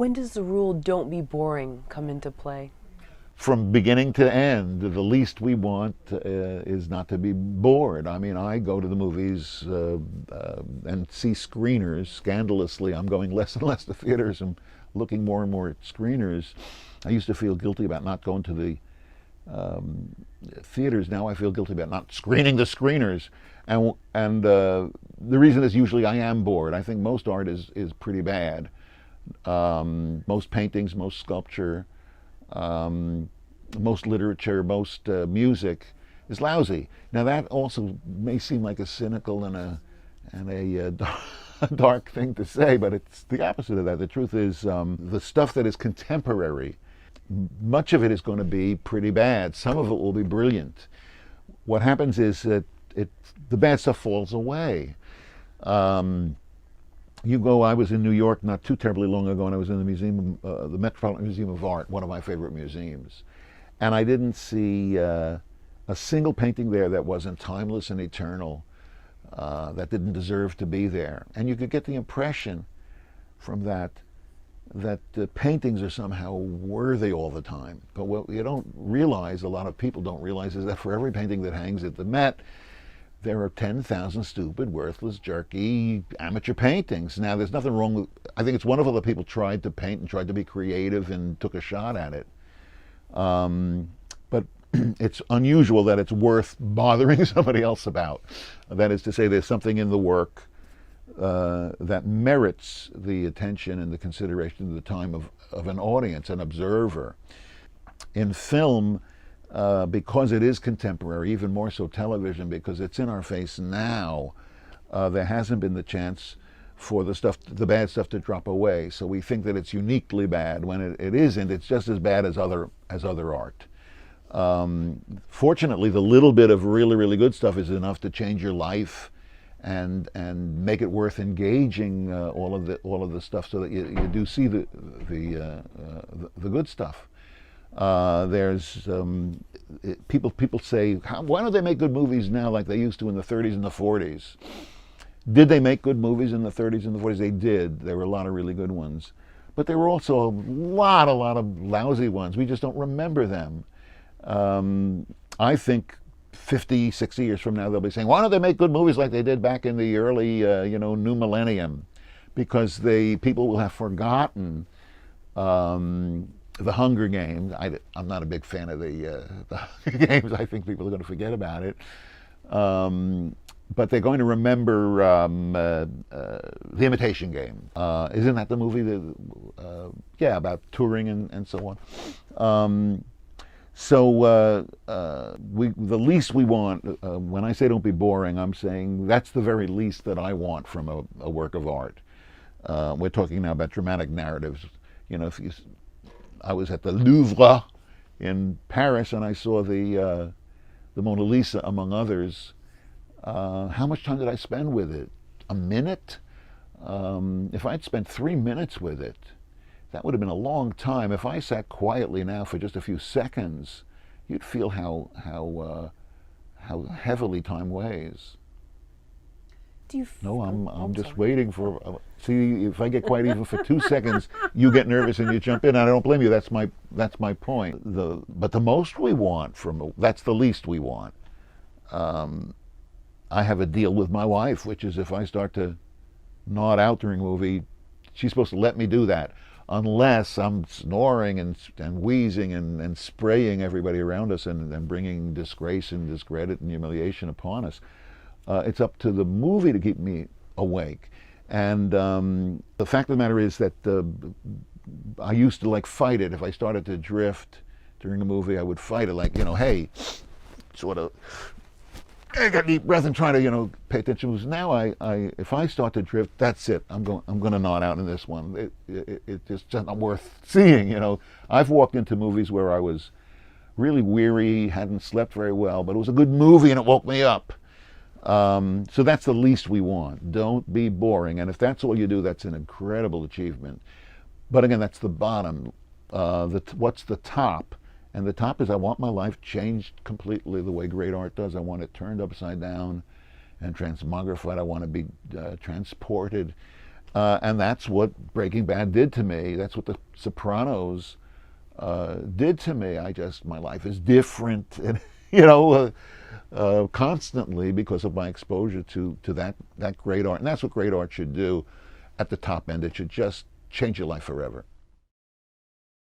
When does the rule "don't be boring" come into play? From beginning to end, the least we want is not to be bored. I mean, I go to the movies and see screeners. Scandalously, I'm going less and less to theaters and looking more and more at screeners. I used to feel guilty about not going to the theaters. Now I feel guilty about not screening the screeners. And the reason is usually I am bored. I think most art is pretty bad. Most paintings, most sculpture, most literature, most music is lousy. Now that also may seem like a cynical and a dark thing to say, but it's the opposite of that. The truth is, the stuff that is contemporary, much of it is going to be pretty bad. Some of it will be brilliant. What happens is that the bad stuff falls away. I was in New York not too terribly long ago, and I was in the museum, the Metropolitan Museum of Art, one of my favorite museums. And I didn't see a single painting there that wasn't timeless and eternal, that didn't deserve to be there. And you could get the impression from that the paintings are somehow worthy all the time. But what you don't realize, a lot of people don't realize, is that for every painting that hangs at the Met, there are 10,000 stupid, worthless, jerky, amateur paintings. Now, there's nothing wrong with, I think it's wonderful that people tried to paint and tried to be creative and took a shot at it. But it's unusual that it's worth bothering somebody else about. That is to say, there's something in the work that merits the attention and the consideration of the time of an audience, an observer. In film, because it is contemporary, even more so television, because it's in our face now, there hasn't been the chance for the bad stuff to drop away. So we think that it's uniquely bad when it isn't. It's just as bad as other art. Fortunately, the little bit of really, really good stuff is enough to change your life and make it worth engaging all of the stuff, so that you do see the good stuff. There's people say, why don't they make good movies now like they used to in the 30s and the 40s? Did they make good movies in the 30s and the 40s? They did. There were a lot of really good ones, but there were also a lot of lousy ones. We just don't remember them. I think 50, 60 years from now they'll be saying, why don't they make good movies like they did back in the early new millennium? Because people will have forgotten the Hunger Games. I'm not a big fan of the Hunger Games. I think people are going to forget about it. But they're going to remember The Imitation Game. Isn't that the movie about touring and so on? The least we want, when I say don't be boring, I'm saying that's the very least that I want from a work of art. We're talking now about dramatic narratives. I was at the Louvre in Paris and I saw the Mona Lisa, among others. How much time did I spend with it? A minute? If I'd spent 3 minutes with it, that would have been a long time. If I sat quietly now for just a few seconds, you'd feel how heavily time weighs. No, I'm just waiting for. See, if I get quiet even for 2 seconds, you get nervous and you jump in. I don't blame you. That's my point. But the most we want that's the least we want. I have a deal with my wife, which is if I start to nod out during a movie, she's supposed to let me do that, unless I'm snoring and wheezing and spraying everybody around us and bringing disgrace and discredit and humiliation upon us. It's up to the movie to keep me awake. And the fact of the matter is that I used to fight it. If I started to drift during a movie, I would fight it hey, sort of, I got a deep breath and try to, pay attention. Now if I start to drift, that's it. I'm going to nod out in this one. It's just not worth seeing, I've walked into movies where I was really weary, hadn't slept very well, but it was a good movie and it woke me up. So that's the least we want. Don't be boring. And if that's all you do, that's an incredible achievement. But again, that's the bottom. What's the top? And the top is I want my life changed completely the way great art does. I want it turned upside down and transmogrified. I want to be transported. And that's what Breaking Bad did to me. That's what The Sopranos did to me. My life is different, and, constantly because of my exposure to that great art. And that's what great art should do at the top end. It should just change your life forever.